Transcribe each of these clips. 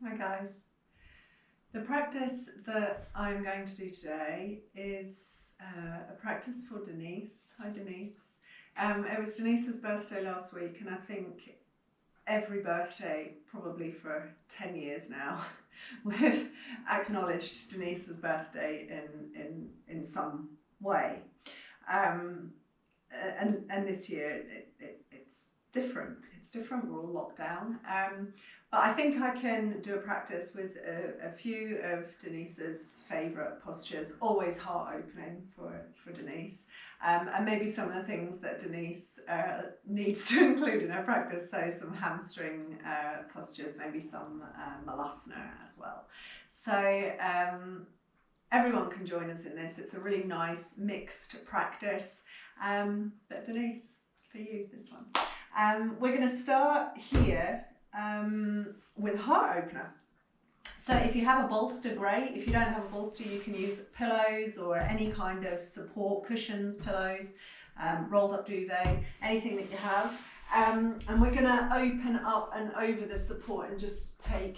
Hi guys. The practice that I'm going to do today is a practice for Denise. Hi Denise. It was Denise's birthday last week, and I think every birthday, probably for 10 years now, we've acknowledged Denise's birthday in some way. And this year it's different. It's different. We're all locked down. But I think I can do a practice with a few of Denise's favourite postures, always heart opening for Denise, and maybe some of the things that Denise needs to include in her practice, so some hamstring postures, maybe some malasana as well. So everyone can join us in this. It's a really nice mixed practice. But Denise, for you, this one. We're going to start here with heart opener. So if you have a bolster, great. If you don't have a bolster, you can use pillows or any kind of support, cushions, pillows, rolled up duvet, anything that you have. And we're going to open up and over the support and just take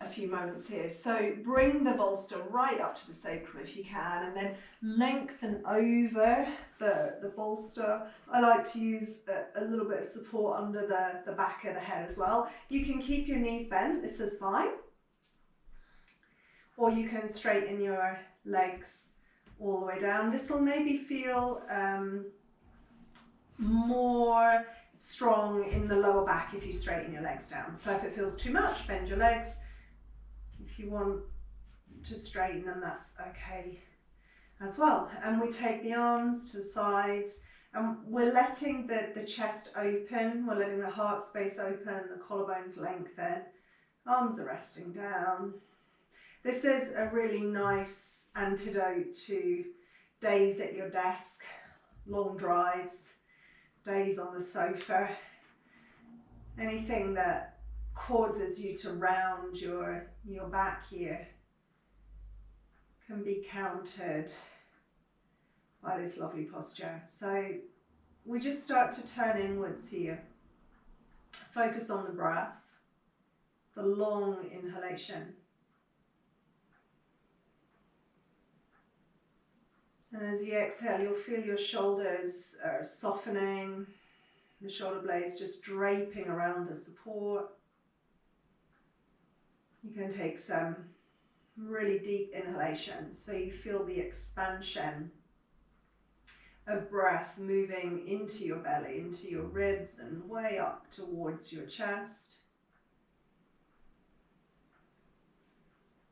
a few moments here. So bring the bolster right up to the sacrum if you can, and then lengthen over the bolster. I like to use a little bit of support under the back of the head as well. You can keep your knees bent, this is fine. Or you can straighten your legs all the way down. This will maybe feel more strong in the lower back if you straighten your legs down. So if it feels too much, bend your legs. If you want to straighten them, that's okay as well. And we take the arms to the sides, and we're letting the chest open, we're letting the heart space open, the collarbones lengthen, arms are resting down. This is a really nice antidote to days at your desk, long drives, days on the sofa, anything that causes you to round your back here can be countered by this lovely posture. So we just start to turn inwards here. Focus on the breath, the long inhalation. And as you exhale, you'll feel your shoulders are softening, the shoulder blades just draping around the support. You can take some really deep inhalations so you feel the expansion of breath moving into your belly, into your ribs, and way up towards your chest.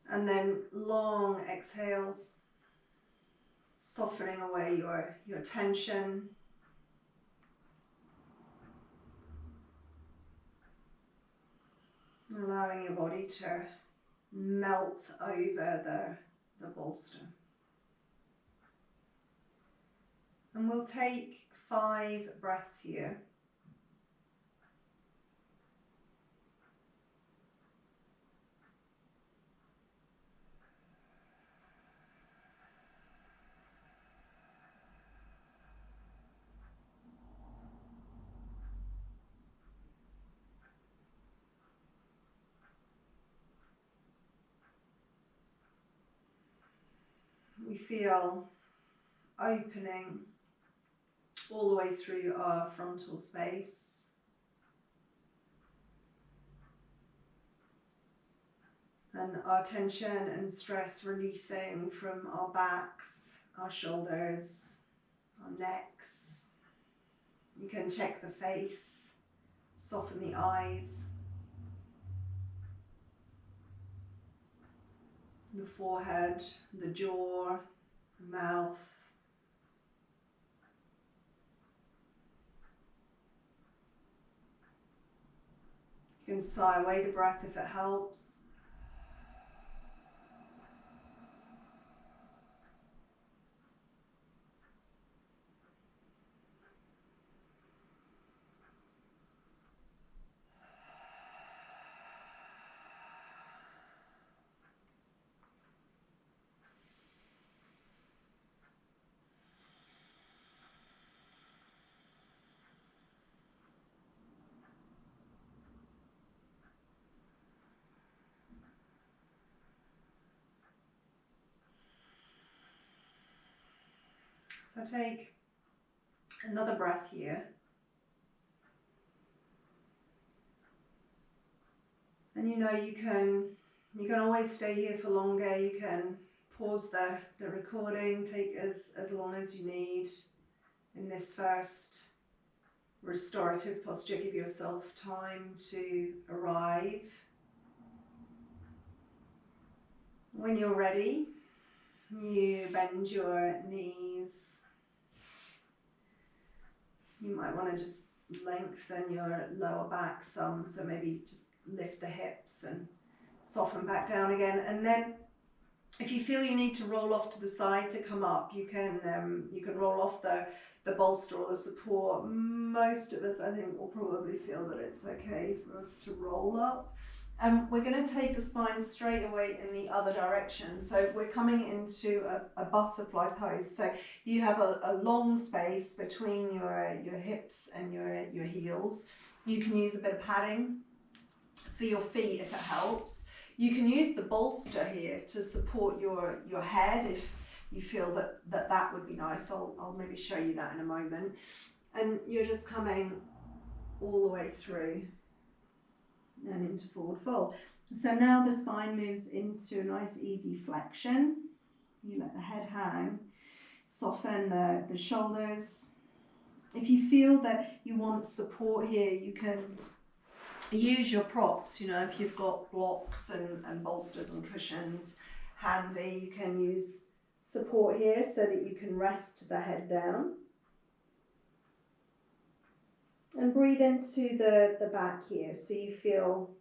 And then long exhales, softening away your tension. Allowing your body to melt over the bolster. And we'll take 5 breaths here. We feel opening all the way through our frontal space. And our tension and stress releasing from our backs, our shoulders, our necks. You can check the face, soften the eyes, the forehead, the jaw, the mouth. You can sigh away the breath if it helps. So take another breath here. And you know you can always stay here for longer. You can pause the recording, take as long as you need in this first restorative posture. Give yourself time to arrive. When you're ready, you bend your knees. You might want to just lengthen your lower back some, so maybe just lift the hips and soften back down again. And then if you feel you need to roll off to the side to come up, you can roll off the bolster or the support. Most of us, I think, will probably feel that it's okay for us to roll up. We're going to take the spine straight away in the other direction. So we're coming into a butterfly pose. So you have a long space between your hips and your heels. You can use a bit of padding for your feet if it helps. You can use the bolster here to support your head if you feel that would be nice. I'll maybe show you that in a moment. And you're just coming all the way through and into forward fold. So now the spine moves into a nice easy flexion. You let the head hang, soften the shoulders. If you feel that you want support here, you can use your props. You know, if you've got blocks and bolsters and cushions handy, you can use support here so that you can rest the head down. And breathe into the back here, so you feel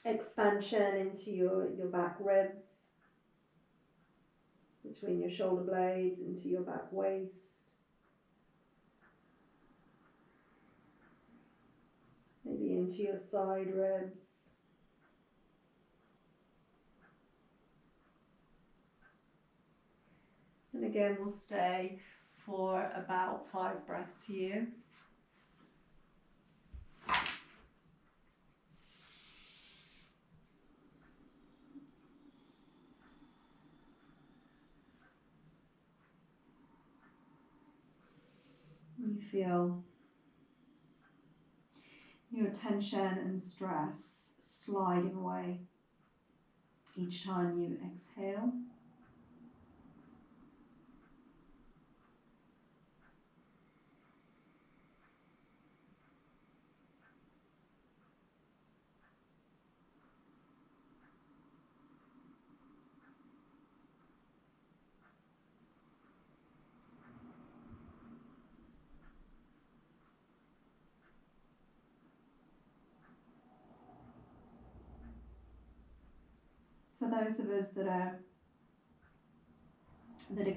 expansion into your back ribs, between your shoulder blades, into your back waist. Maybe into your side ribs. And again, we'll stay for about 5 breaths here. You feel your tension and stress sliding away each time you exhale. For those of us that are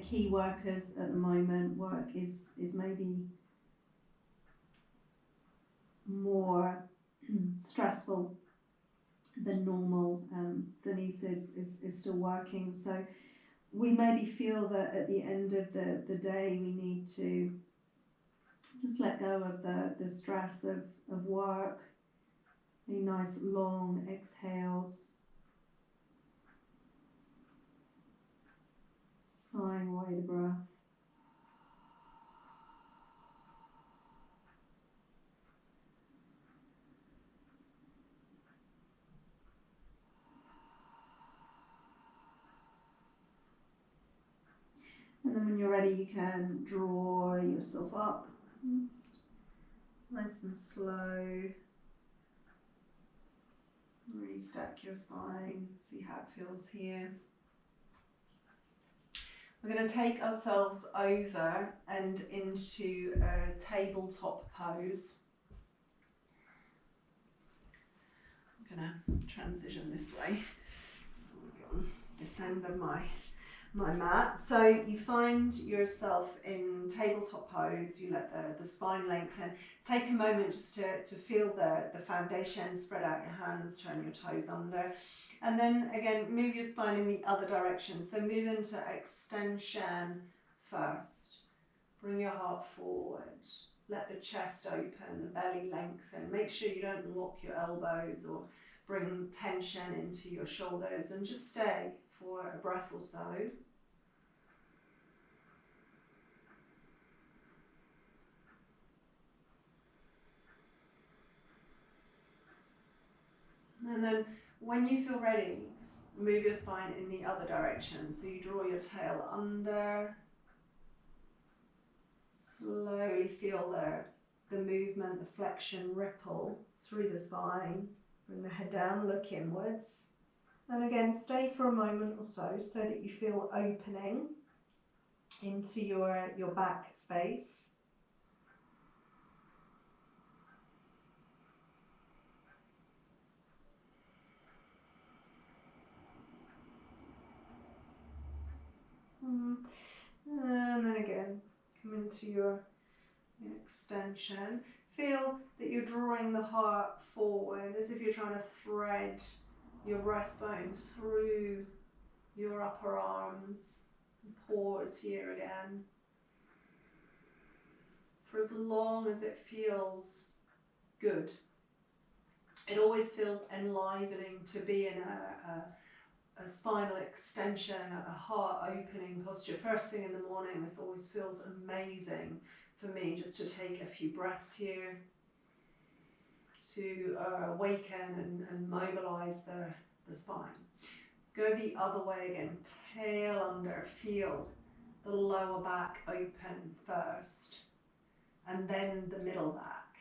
key workers at the moment, work is maybe more stressful than normal. Denise is still working, so we maybe feel that at the end of the day we need to just let go of the stress of work. Any nice long exhales, sighing away the breath. And then when you're ready, you can draw yourself up. Nice and slow. Really stack your spine, see how it feels here. We're going to take ourselves over and into a tabletop pose. I'm going to transition this way on this end of my mat. So you find yourself in tabletop pose, you let the spine lengthen. Take a moment just to feel the foundation, spread out your hands, turn your toes under. And then again, move your spine in the other direction. So move into extension first. Bring your heart forward. Let the chest open, the belly lengthen. Make sure you don't lock your elbows or bring tension into your shoulders, and just stay for a breath or so. And then when you feel ready, move your spine in the other direction. So you draw your tail under, slowly feel the movement, the flexion ripple through the spine. Bring the head down, look inwards. And again, stay for a moment or so that you feel opening into your back space. And then again, come into your extension. Feel that you're drawing the heart forward as if you're trying to thread your breastbone through your upper arms. Pause here again. For as long as it feels good. It always feels enlivening to be in a spinal extension, a heart opening posture. First thing in the morning, this always feels amazing for me, just to take a few breaths here to awaken and mobilize the spine. Go the other way again, tail under, feel the lower back open first, and then the middle back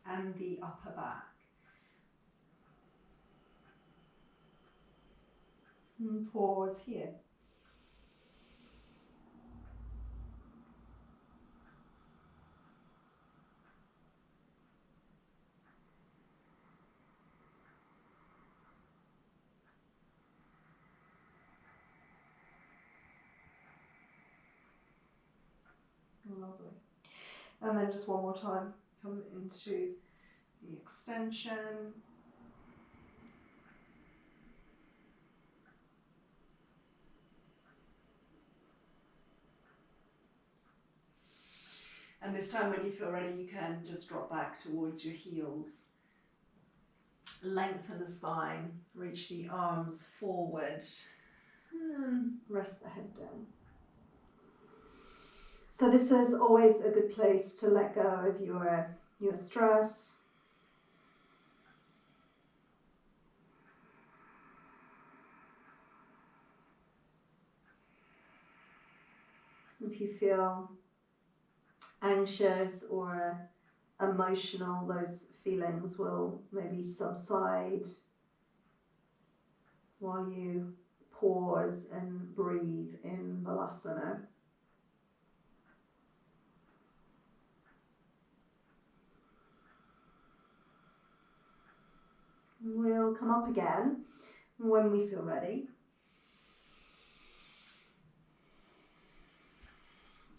and the upper back. And pause here. Lovely. And then just one more time, come into the extension. And this time when you feel ready, you can just drop back towards your heels. Lengthen the spine, reach the arms forward, and rest the head down. So this is always a good place to let go of your stress. If you feel anxious or emotional, those feelings will maybe subside while you pause and breathe in Balasana. We'll come up again when we feel ready.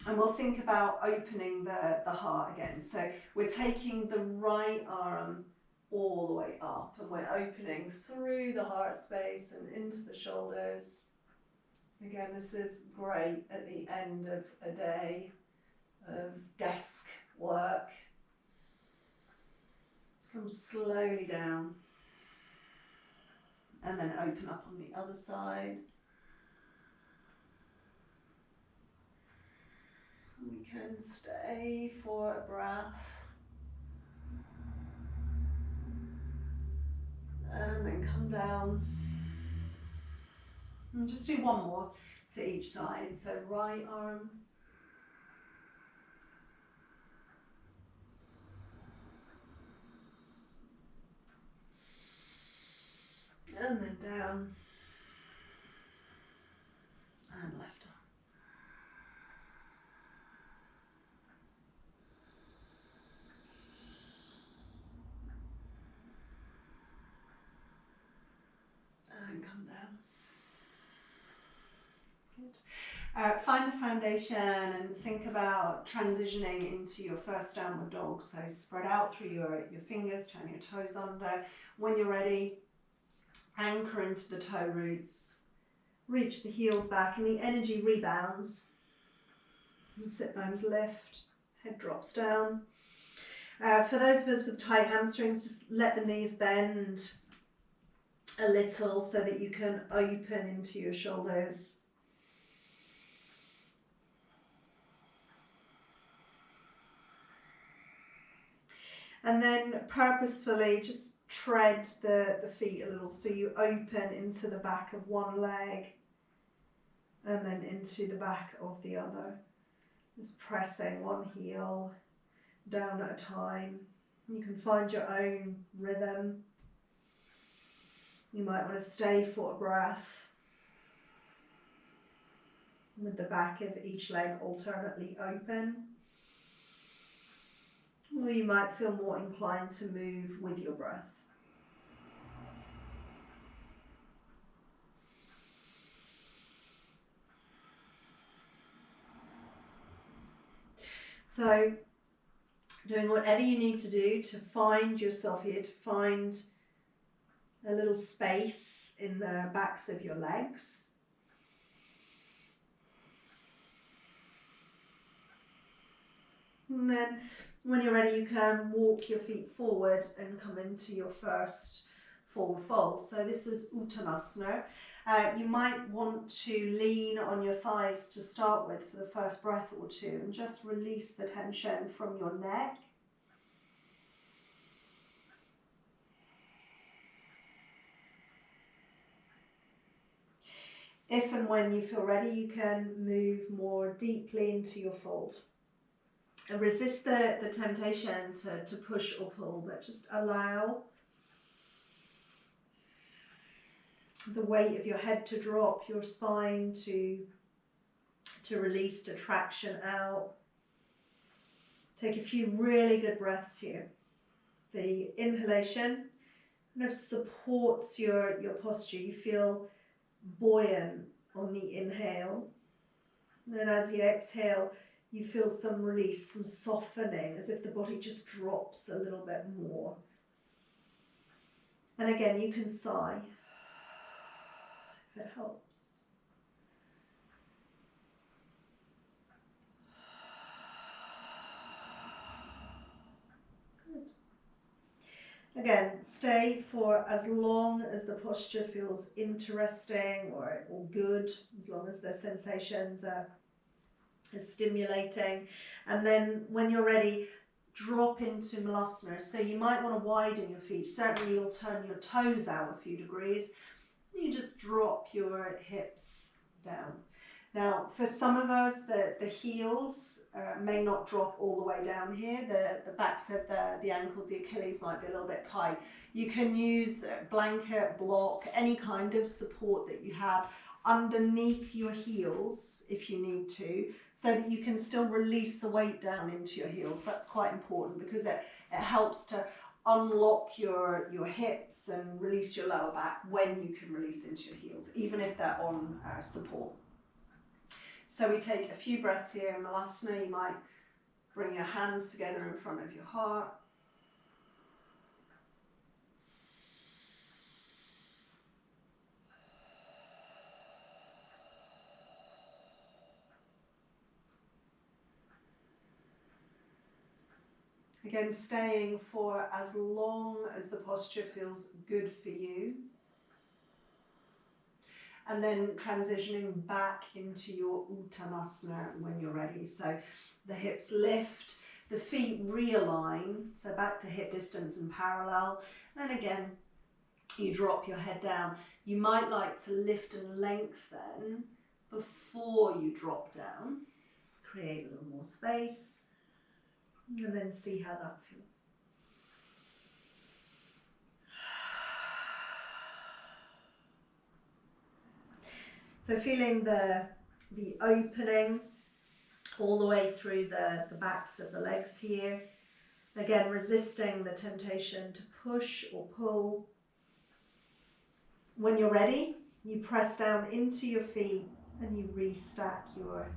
And we'll think about opening the heart again. So we're taking the right arm all the way up and we're opening through the heart space and into the shoulders. Again, this is great at the end of a day of desk work. Come slowly down and then open up on the other side. We can stay for a breath and then come down and just do one more to each side. So right arm, and then down, and left arm. And come down. Good. Find the foundation and think about transitioning into your first downward dog. So spread out through your fingers, turn your toes under. When you're ready, anchor into the toe roots, reach the heels back and the energy rebounds. The sit bones lift, head drops down. For those of us with tight hamstrings, just let the knees bend a little so that you can open into your shoulders. And then purposefully just tread the feet a little, so you open into the back of one leg and then into the back of the other. Just pressing one heel down at a time. You can find your own rhythm. You might want to stay for a breath with the back of each leg alternately open. Or you might feel more inclined to move with your breath. So, doing whatever you need to do to find yourself here, to find a little space in the backs of your legs. And then when you're ready, you can walk your feet forward and come into your first forward fold. So this is Uttanasana. You might want to lean on your thighs to start with for the first breath or two and just release the tension from your neck. If and when you feel ready, you can move more deeply into your fold. And resist the temptation to push or pull, but just allow the weight of your head to drop, your spine to release, to traction out. Take a few really good breaths here. The inhalation kind of supports your posture. You feel buoyant on the inhale. And then as you exhale, you feel some release, some softening, as if the body just drops a little bit more. And again, you can sigh if it helps. Again, stay for as long as the posture feels interesting or good, as long as the sensations are stimulating. And then when you're ready, drop into Malasana. So you might want to widen your feet. Certainly you'll turn your toes out a few degrees. You just drop your hips down. Now, for some of us, the heels may not drop all the way down here. The backs of the ankles, the Achilles might be a little bit tight. You can use a blanket, block, any kind of support that you have underneath your heels if you need to, so that you can still release the weight down into your heels. That's quite important because it helps to unlock your hips and release your lower back when you can release into your heels, even if they're on support. So we take a few breaths here in Malasana. You might bring your hands together in front of your heart. Again, staying for as long as the posture feels good for you. And then transitioning back into your Uttanasana when you're ready. So the hips lift, the feet realign, so back to hip distance and parallel. Then again, you drop your head down. You might like to lift and lengthen before you drop down. Create a little more space, and then see how that feels. So feeling the opening all the way through the backs of the legs here. Again, resisting the temptation to push or pull. When you're ready, you press down into your feet and you restack your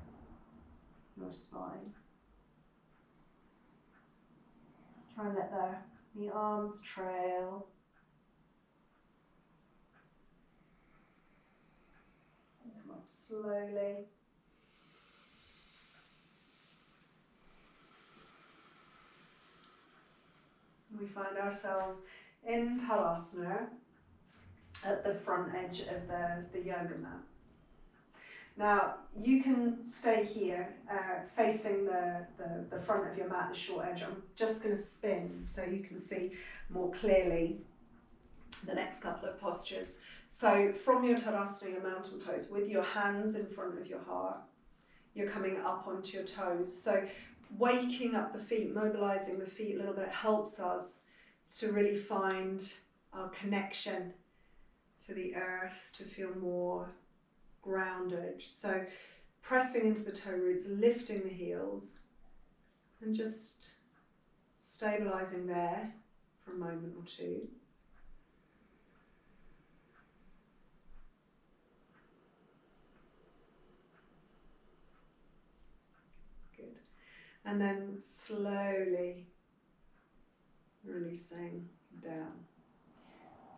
spine. Try and let the arms trail. Come up slowly. We find ourselves in Talasana at the front edge of the yoga mat. Now, you can stay here facing the front of your mat, the short edge. I'm just going to spin so you can see more clearly next couple of postures. So from your Tadasana, your mountain pose, with your hands in front of your heart, you're coming up onto your toes. So waking up the feet, mobilizing the feet a little bit helps us to really find our connection to the earth, to feel more grounded. So pressing into the toe roots, lifting the heels, and just stabilizing there for a moment or two. Good. And then slowly releasing down.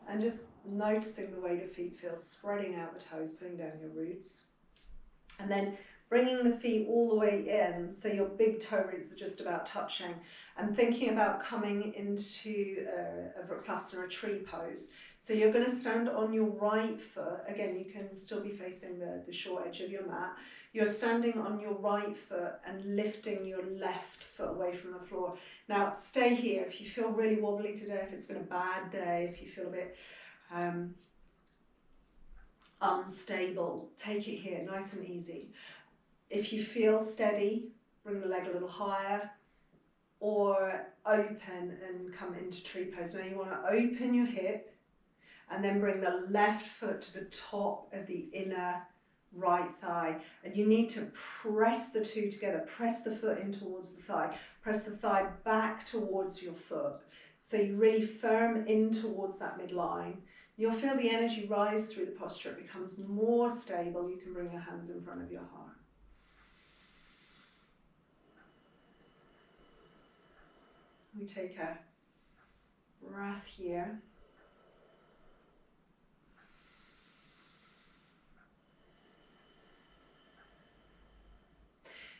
And just noticing the way the feet feel, spreading out the toes, putting down your roots. And then bringing the feet all the way in, so your big toe roots are just about touching, and thinking about coming into a Vrksasana, a tree pose. So you're going to stand on your right foot. Again, you can still be facing the short edge of your mat. You're standing on your right foot and lifting your left foot away from the floor. Now stay here. If you feel really wobbly today, if it's been a bad day, if you feel a bit unstable, take it here, nice and easy. If you feel steady, bring the leg a little higher, or open and come into tree pose. Now you want to open your hip and then bring the left foot to the top of the inner right thigh, and you need to press the two together. Press the foot in towards the thigh, press the thigh back towards your foot, so you really firm in towards that midline. You'll feel the energy rise through the posture. It becomes more stable. You can bring your hands in front of your heart. We take a breath here.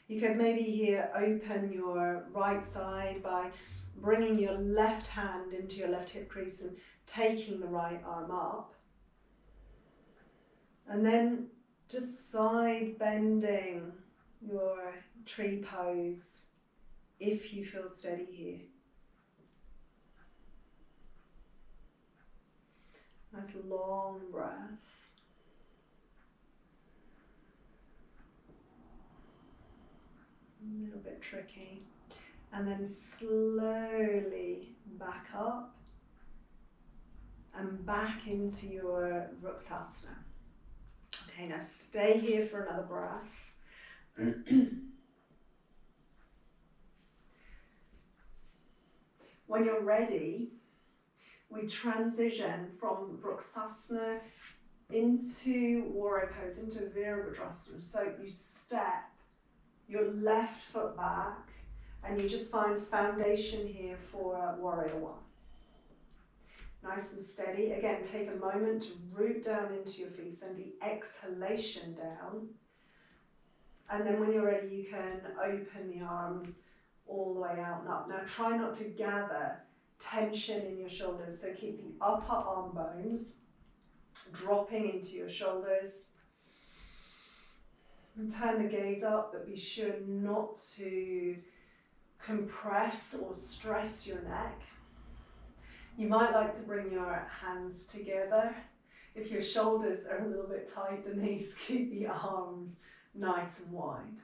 You could maybe here open your right side by bringing your left hand into your left hip crease and taking the right arm up. And then just side bending your tree pose if you feel steady here. Nice long breath. A little bit tricky. And then slowly back up and back into your Vrksasana. Okay, now stay here for another breath. When you're ready, we transition from Vrksasana into warrior pose, into Virabhadrasana. So you step your left foot back and you just find foundation here for warrior one. Nice and steady. Again, take a moment to root down into your feet, send the exhalation down. And then when you're ready, you can open the arms all the way out and up. Now try not to gather tension in your shoulders, so keep the upper arm bones dropping into your shoulders. And turn the gaze up, but be sure not to compress or stress your neck. You might like to bring your hands together. If your shoulders are a little bit tight, Denise, keep the arms nice and wide.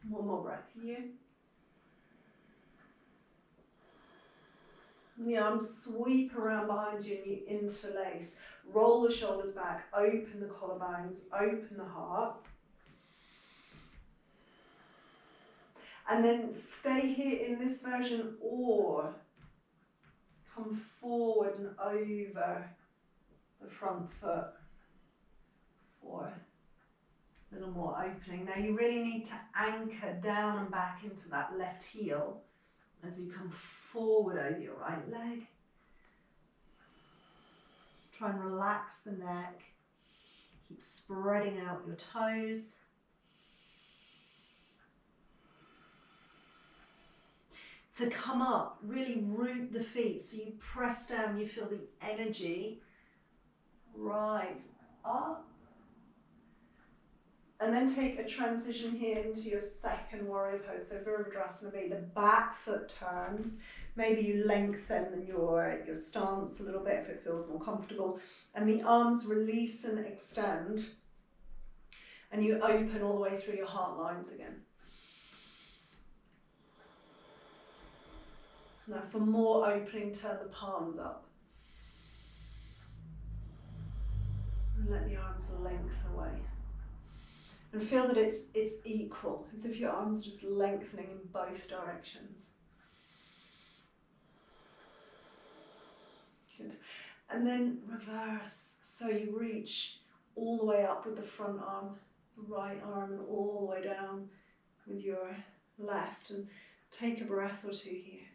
One more breath here. And the arms sweep around behind you and you interlace. Roll the shoulders back, open the collarbones, open the heart. And then stay here in this version or come forward and over the front foot for a little more opening. Now you really need to anchor down and back into that left heel as you come forward over your right leg. Try and relax the neck. Keep spreading out your toes. To come up, really root the feet, so you press down, you feel the energy rise up. And then take a transition here into your second warrior pose. So Virabhadrasana B, the back foot turns, maybe you lengthen your stance a little bit if it feels more comfortable, and the arms release and extend, and you open all the way through your heart lines again. Now for more opening, turn the palms up. And let the arms lengthen away. And feel that it's equal, as if your arms are just lengthening in both directions. Good. And then reverse, so you reach all the way up with the front arm, the right arm, and all the way down with your left. And take a breath or two here.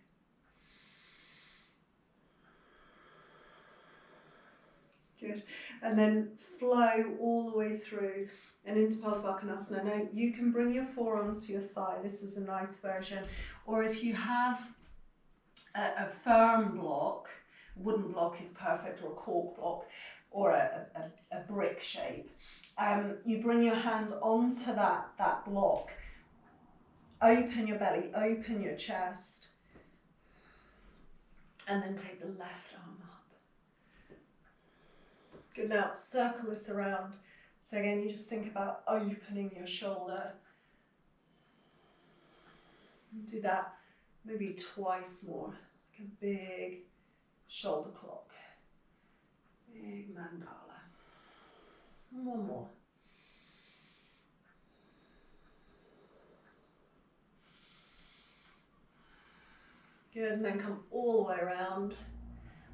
Good. And then flow all the way through and into Parsvakonasana. Now you can bring your forearm to your thigh. This is a nice version. Or if you have a firm block, wooden block is perfect, or a cork block, or a brick shape. You bring your hand onto that block. Open your belly, open your chest. And then take the left arm up. Good, now circle this around. So again, you just think about opening your shoulder. Do that maybe twice more, like a big shoulder clock. Big mandala. And one more. Good, and then come all the way around.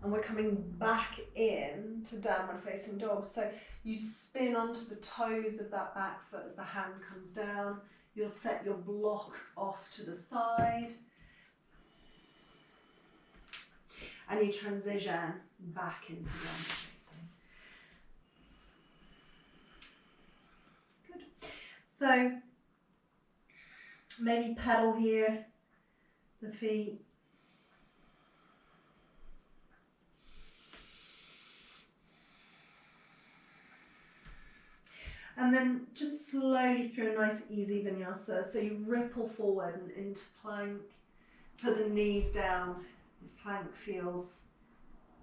And we're coming back in to downward facing dog. So you spin onto the toes of that back foot as the hand comes down. You'll set your block off to the side. And you transition back into downward facing. Good. So maybe pedal here, the feet. And then just slowly through a nice easy vinyasa. So you ripple forward and into plank. Put the knees down if plank feels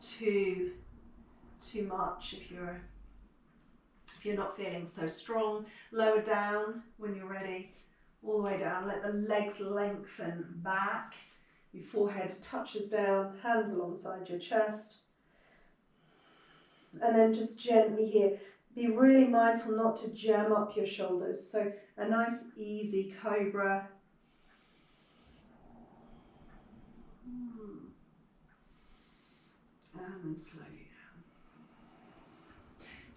too much. If you're not feeling so strong, lower down when you're ready. All the way down. Let the legs lengthen back. Your forehead touches down. Hands alongside your chest. And then just gently here. Be really mindful not to jam up your shoulders. So a nice easy cobra. And then slowly down.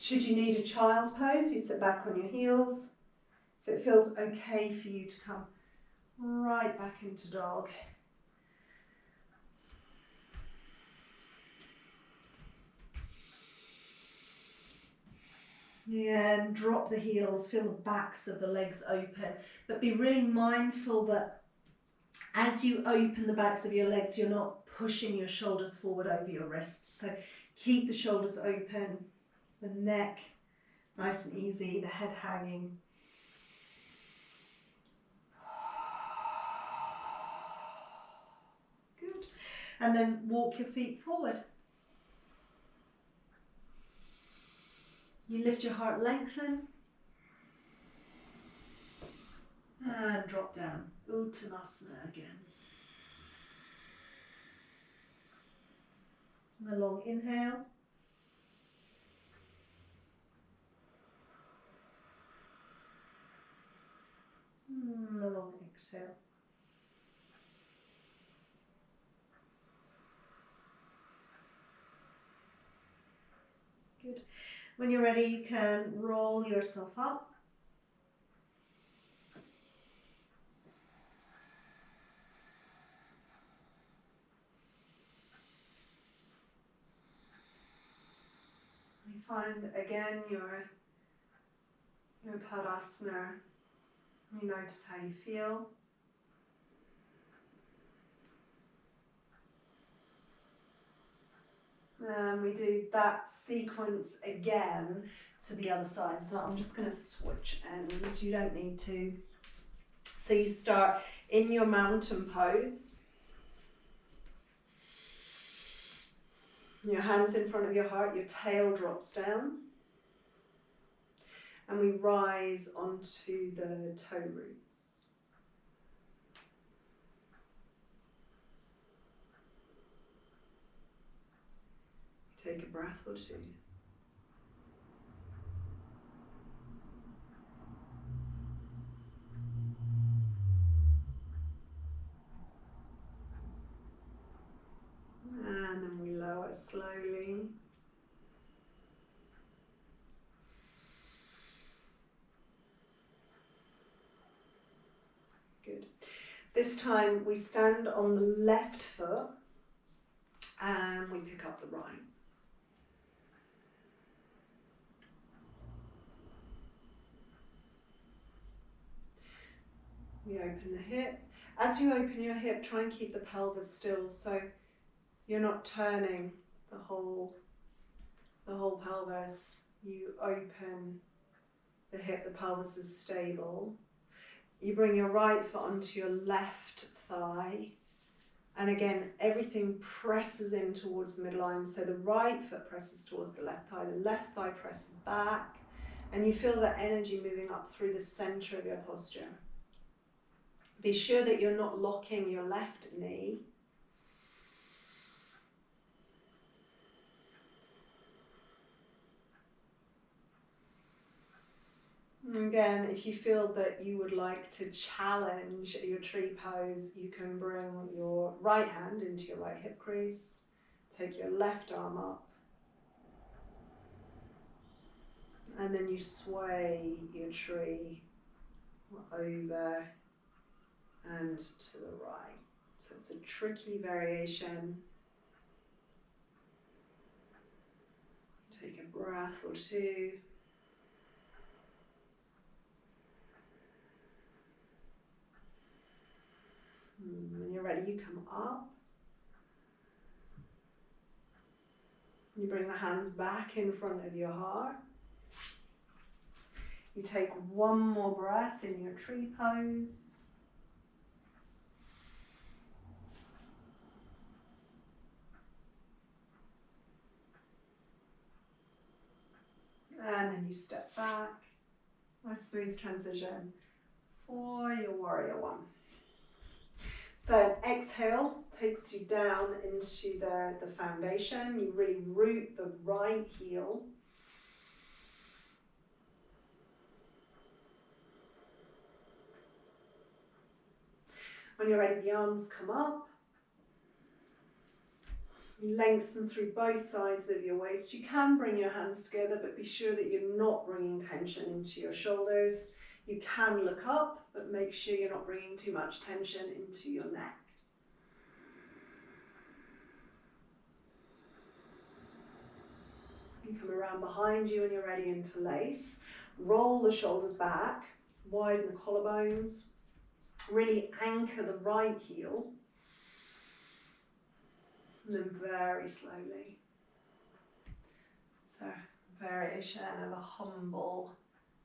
Should you need a child's pose, you sit back on your heels. If it feels okay for you to come right back into dog. Yeah, and drop the heels, feel the backs of the legs open, but be really mindful that as you open the backs of your legs, you're not pushing your shoulders forward over your wrists. So keep the shoulders open, the neck nice and easy, the head hanging. Good. And then walk your feet forward. You lift your heart, lengthen, and drop down. Uttanasana again. And a long inhale. And a long exhale. Good. When you're ready, you can roll yourself up. You find again your Tadasana. You notice how you feel. We do that sequence again to the other side. So I'm just going to switch ends. You don't need to. So you start in your mountain pose. Your hands in front of your heart, your tail drops down. And we rise onto the toe roots. Take a breath or two. And then we lower slowly. Good. This time we stand on the left foot and we pick up the right. We open the hip. As you open your hip, try and keep the pelvis still so you're not turning the whole pelvis. You open the hip, the pelvis is stable. You bring your right foot onto your left thigh. And again, everything presses in towards the midline. So the right foot presses towards the left thigh presses back. And you feel the energy moving up through the center of your posture. Be sure that you're not locking your left knee. Again, if you feel that you would like to challenge your tree pose, you can bring your right hand into your right hip crease, take your left arm up, and then you sway your tree over and to the right. So it's a tricky variation. Take a breath or two. When you're ready, you come up. You bring the hands back in front of your heart. You take one more breath in your tree pose. And then you step back. A smooth transition for your warrior one. So exhale takes you down into the foundation. You really root the right heel. When you're ready, the arms come up. You lengthen through both sides of your waist. You can bring your hands together, but be sure that you're not bringing tension into your shoulders. You can look up, but make sure you're not bringing too much tension into your neck. You come around behind you when you're ready into lace. Roll the shoulders back, widen the collarbones. Really anchor the right heel. And then very slowly. So, variation of a humble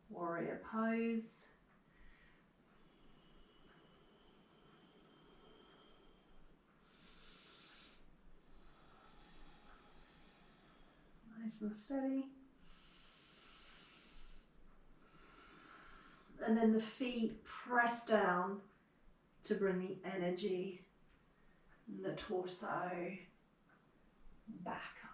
warrior pose. Nice and steady. And then the feet press down to bring the energy and the torso back up.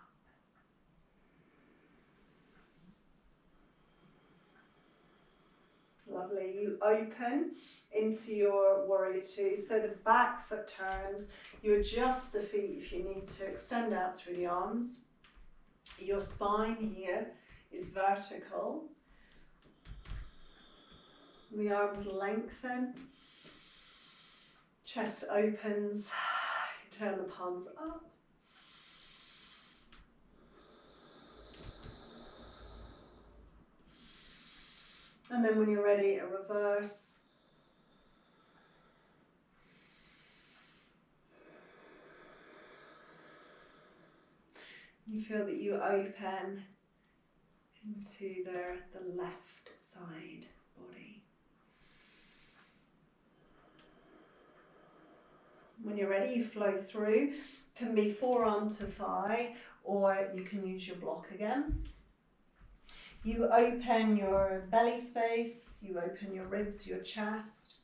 Lovely. You open into your warrior two. So the back foot turns. You adjust the feet if you need to. Extend out through the arms. Your spine here is vertical. The arms lengthen. Chest opens. You turn the palms up. And then when you're ready, a reverse. You feel that you open into the left side body. When you're ready, you flow through. Can be forearm to thigh or you can use your block again. You open your belly space, you open your ribs, your chest.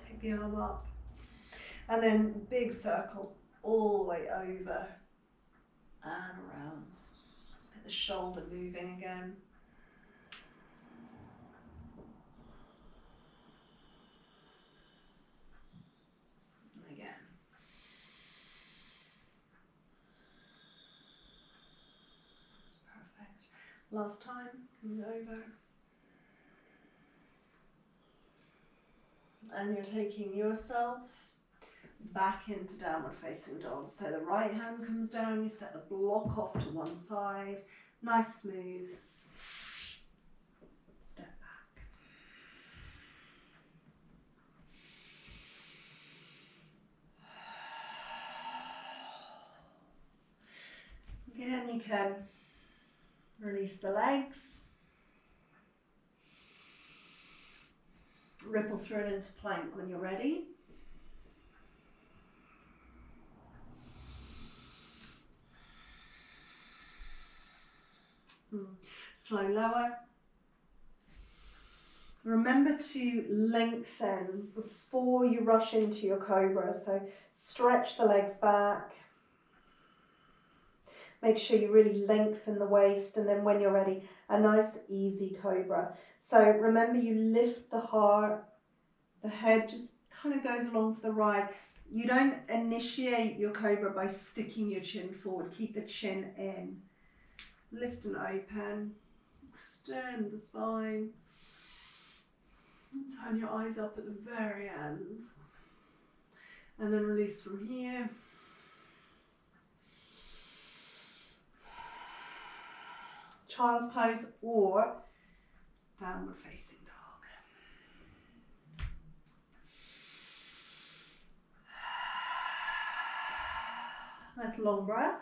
Take the arm up, and then big circle all the way over and around. Let's get the shoulder moving again. And again. Perfect. Last time, coming over. And you're taking yourself back into downward facing dog. So the right hand comes down, you set the block off to one side, nice smooth. Step back. Again, you can release the legs. Ripple through it into plank when you're ready. Slow lower. Remember to lengthen before you rush into your cobra. So stretch the legs back. Make sure you really lengthen the waist, and then when you're ready, a nice easy cobra. So remember, you lift the heart, the head just kind of goes along for the ride. You don't initiate your cobra by sticking your chin forward. Keep the chin in. Lift and open. Extend the spine. And turn your eyes up at the very end. And then release from here. Child's pose or downward facing dog. Nice long breath.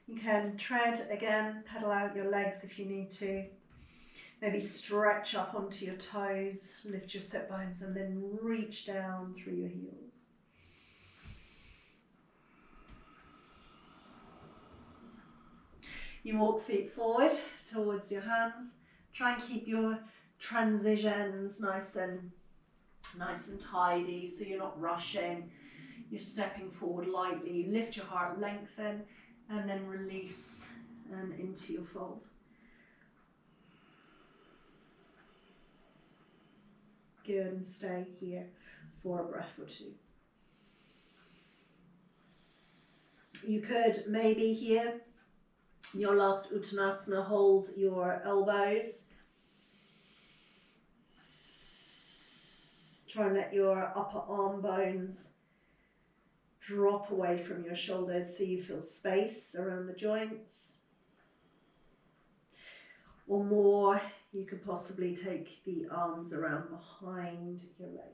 You can tread again, pedal out your legs if you need to. Maybe stretch up onto your toes, lift your sit bones, and then reach down through your heels. You walk feet forward towards your hands. Try and keep your transitions nice and tidy, so you're not rushing. You're stepping forward lightly. You lift your heart, lengthen, and then release and into your fold. Good, and stay here for a breath or two. You could maybe here, your last Uttanasana, hold your elbows. Try and let your upper arm bones drop away from your shoulders so you feel space around the joints. Or more, you could possibly take the arms around behind your legs.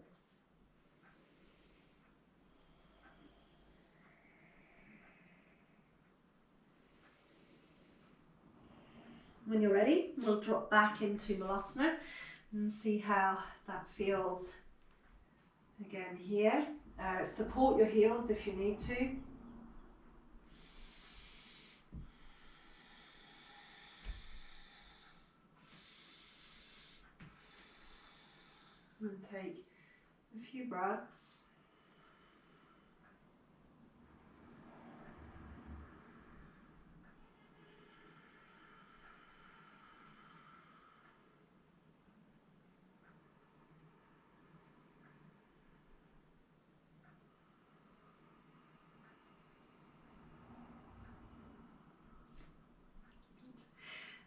When you're ready, we'll drop back into Malasana and see how that feels again here. Support your heels if you need to. And take a few breaths.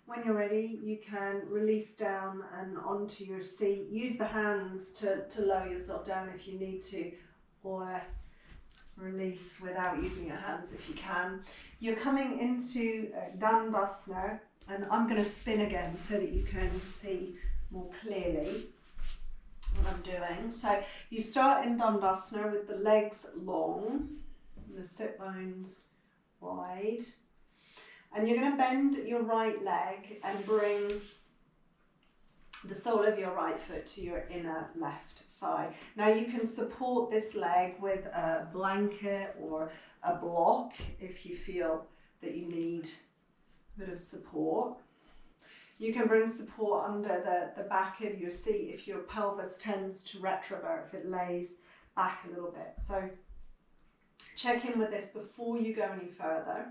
When you're ready, you can release down and onto your seat. Use the hands to lower yourself down if you need to, or release without using your hands if you can. You're coming into Dandasana, and I'm going to spin again so that you can see more clearly what I'm doing. So you start in Dandasana with the legs long, the sit bones wide. And you're going to bend your right leg and bring the sole of your right foot to your inner left thigh. Now you can support this leg with a blanket or a block if you feel that you need a bit of support. You can bring support under the back of your seat if your pelvis tends to retrovert, if it lays back a little bit. So check in with this before you go any further.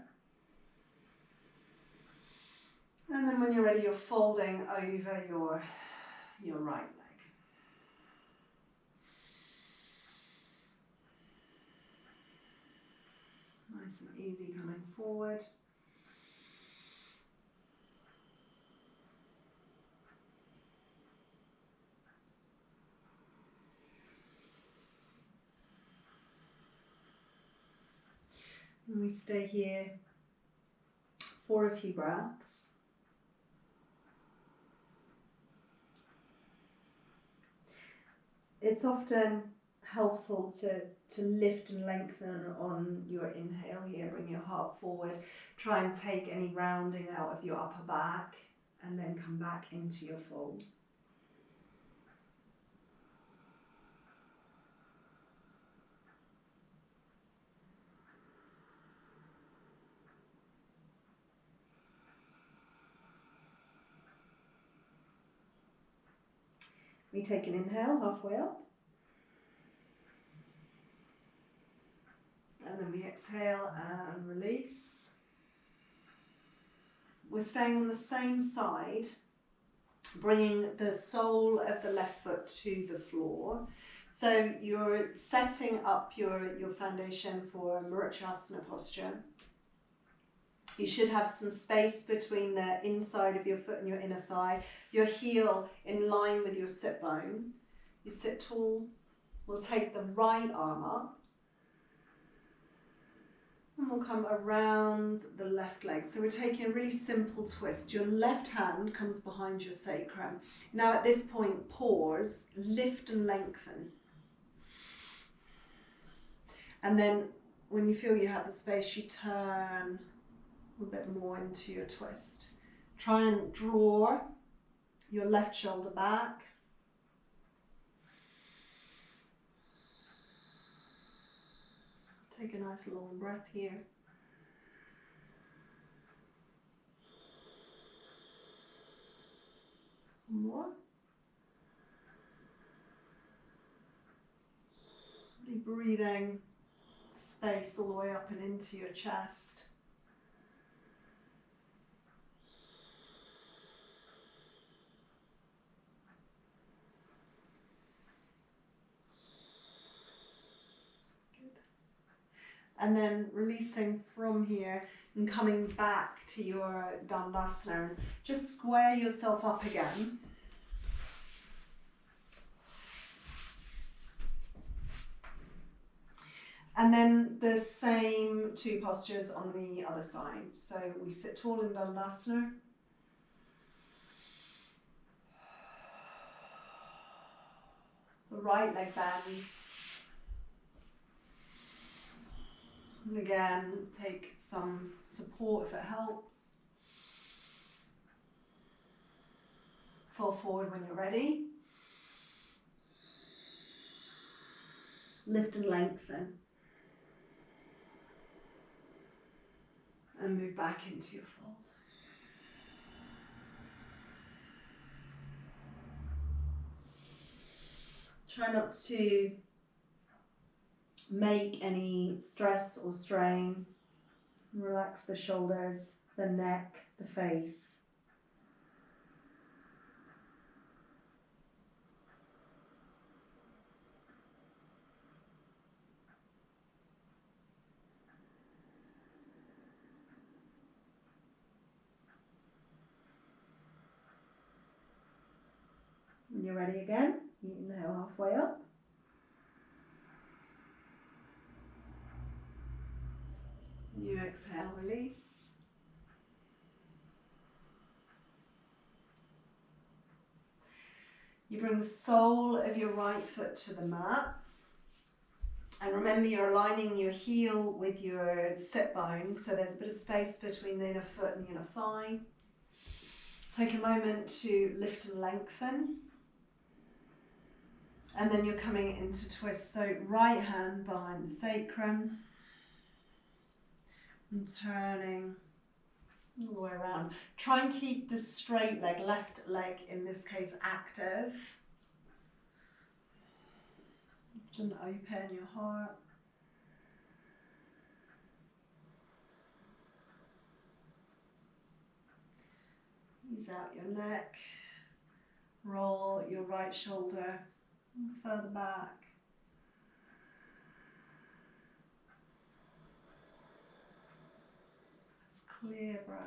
And then when you're ready, you're folding over your right leg. Nice and easy coming forward. And we stay here for a few breaths. It's often helpful to lift and lengthen on your inhale here. Bring your heart forward. Try and take any rounding out of your upper back and then come back into your fold. We take an inhale halfway up. And then we exhale and release. We're staying on the same side, bringing the sole of the left foot to the floor. So you're setting up your foundation for Murchasana posture. You should have some space between the inside of your foot and your inner thigh, your heel in line with your sit bone. You sit tall. We'll take the right arm up and we'll come around the left leg. So we're taking a really simple twist. Your left hand comes behind your sacrum. Now at this point, pause, lift and lengthen. And then when you feel you have the space, you turn a bit more into your twist. Try and draw your left shoulder back. Take a nice long breath here. More. Really breathing space all the way up and into your chest. And then releasing from here and coming back to your Dandasana. Just square yourself up again. And then the same two postures on the other side. So we sit tall in Dandasana. The right leg bends. And again, take some support if it helps. Fall forward when you're ready. Lift and lengthen. And move back into your fold. Try not to make any stress or strain. Relax the shoulders, the neck, the face. When you're ready again, you inhale halfway up. You exhale, release. You bring the sole of your right foot to the mat. And remember, you're aligning your heel with your sit bone, so there's a bit of space between the inner foot and the inner thigh. Take a moment to lift and lengthen. And then you're coming into twist. So right hand behind the sacrum and turning all the way around. Try and keep the straight leg, left leg in this case, active. Often open your heart. Ease out your neck. Roll your right shoulder further back. It's clear breath.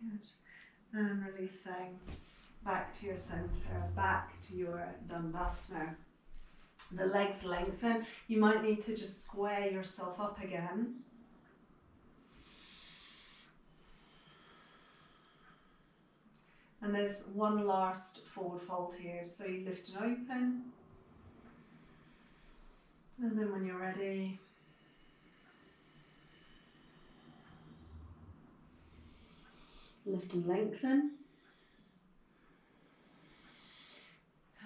Good. And releasing back to your center, back to your Dandasana. The legs lengthen. You might need to just square yourself up again. And there's one last forward fold here. So you lift and open. And then when you're ready, lift and lengthen.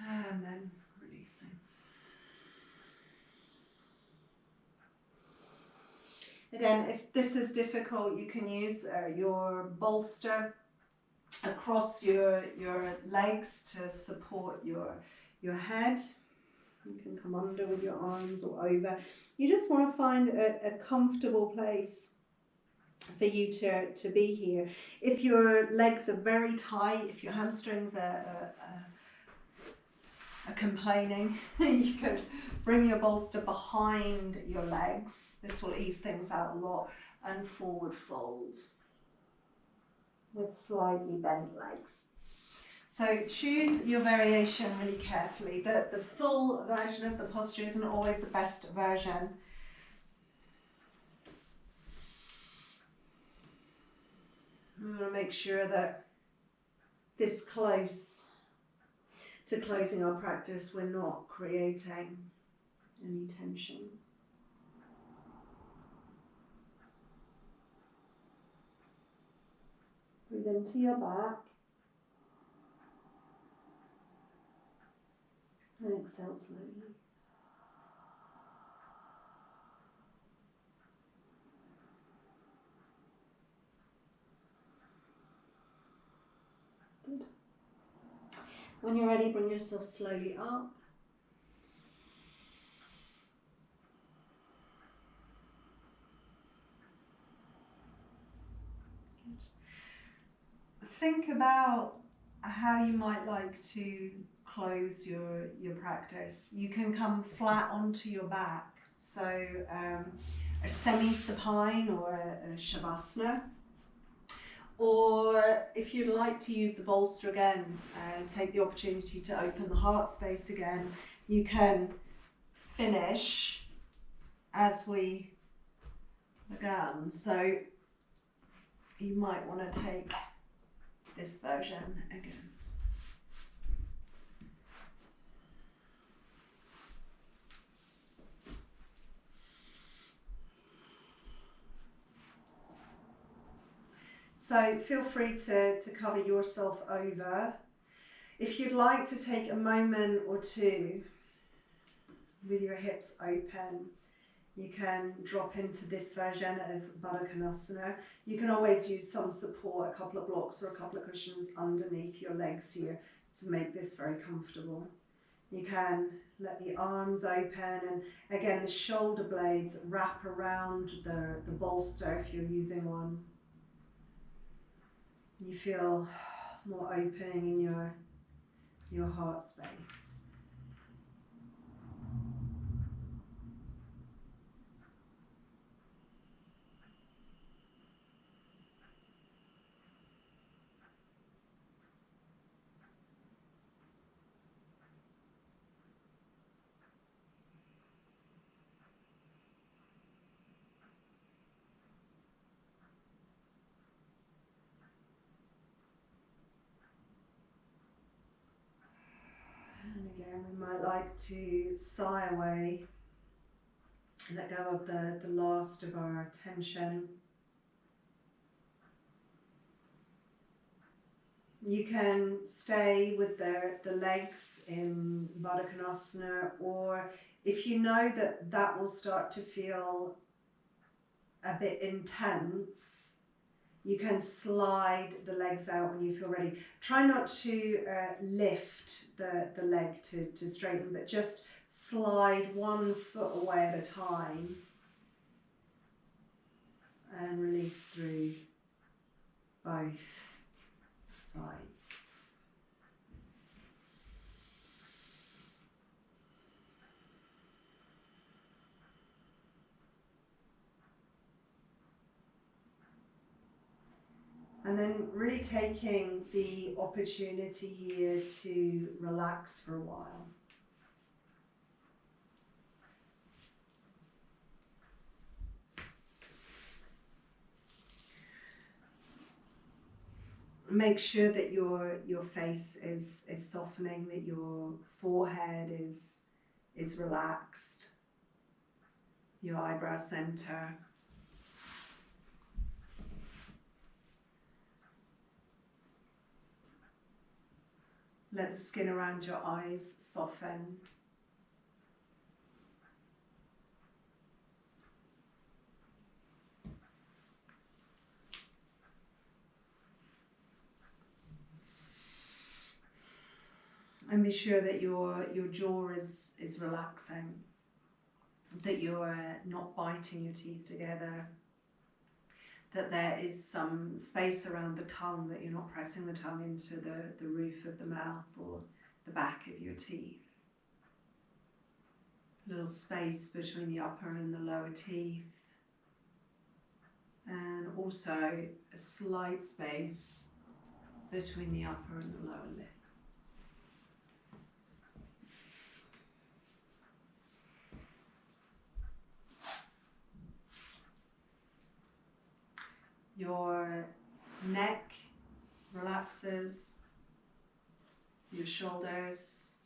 And then releasing. Again, if this is difficult, you can use your bolster across your legs to support your head. You can come under with your arms or over. You just want to find a comfortable place for you to be here. If your legs are very tight, if your hamstrings are complaining, you could bring your bolster behind your legs. This will ease things out a lot. And forward fold with slightly bent legs. So choose your variation really carefully. The full version of the posture isn't always the best version. We want to make sure that this close to closing our practice, we're not creating any tension. Breathe into your back. And exhale slowly. Good. When you're ready, bring yourself slowly up. Good. Think about how you might like to close your practice. You can come flat onto your back, so a semi-supine or a shavasana. Or if you'd like to use the bolster again and take the opportunity to open the heart space again, you can finish as we began. So you might want to take this version again. So feel free to cover yourself over. If you'd like to take a moment or two with your hips open, you can drop into this version of Baddha Konasana. You can always use some support, a couple of blocks or a couple of cushions underneath your legs here to make this very comfortable. You can let the arms open, and again the shoulder blades wrap around the bolster if you're using one. You feel more opening in your heart space. And might like to sigh away, let go of the last of our tension. You can stay with the legs in Baddha Konasana, or if you know that that will start to feel a bit intense, you can slide the legs out when you feel ready. Try not to lift the leg to straighten, but just slide 1 foot away at a time and release through both sides. And then really taking the opportunity here to relax for a while. Make sure that your face is softening, that your forehead is relaxed, your eyebrow center. Let the skin around your eyes soften. And be sure that your jaw is relaxing, that you're not biting your teeth together, that there is some space around the tongue, that you're not pressing the tongue into the roof of the mouth or the back of your teeth. A little space between the upper and the lower teeth. And also a slight space between the upper and the lower lips. Your neck relaxes, your shoulders,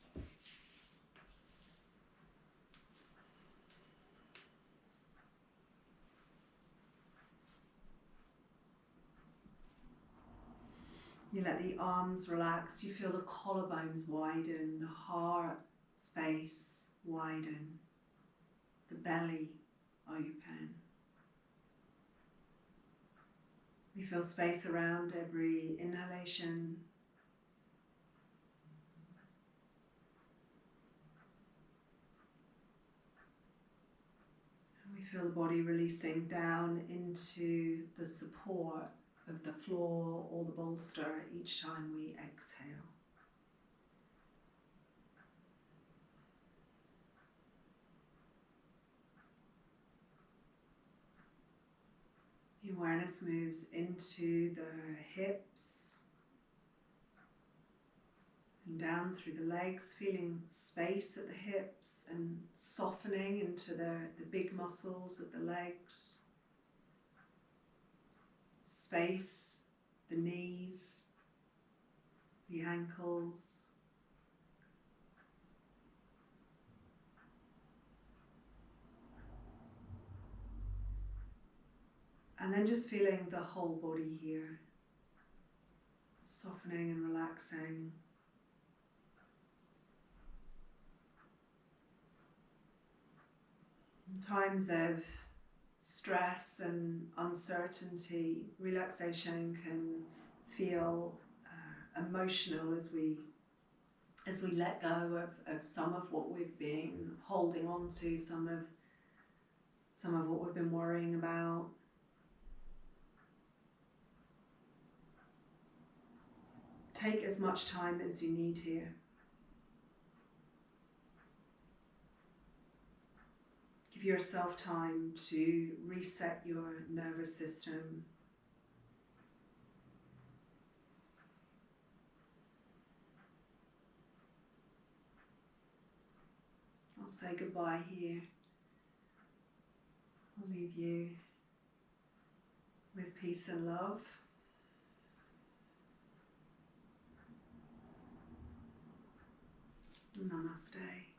you let the arms relax, you feel the collarbones widen, the heart space widen, the belly open. You feel space around every inhalation. And we feel the body releasing down into the support of the floor or the bolster each time we exhale. The awareness moves into the hips and down through the legs, feeling space at the hips and softening into the big muscles of the legs. Space, the knees, the ankles. And then just feeling the whole body here, softening and relaxing. In times of stress and uncertainty, relaxation can feel emotional as we let go of some of what we've been holding on to, some of what we've been worrying about. Take as much time as you need here. Give yourself time to reset your nervous system. I'll say goodbye here. I'll leave you with peace and love. Namaste.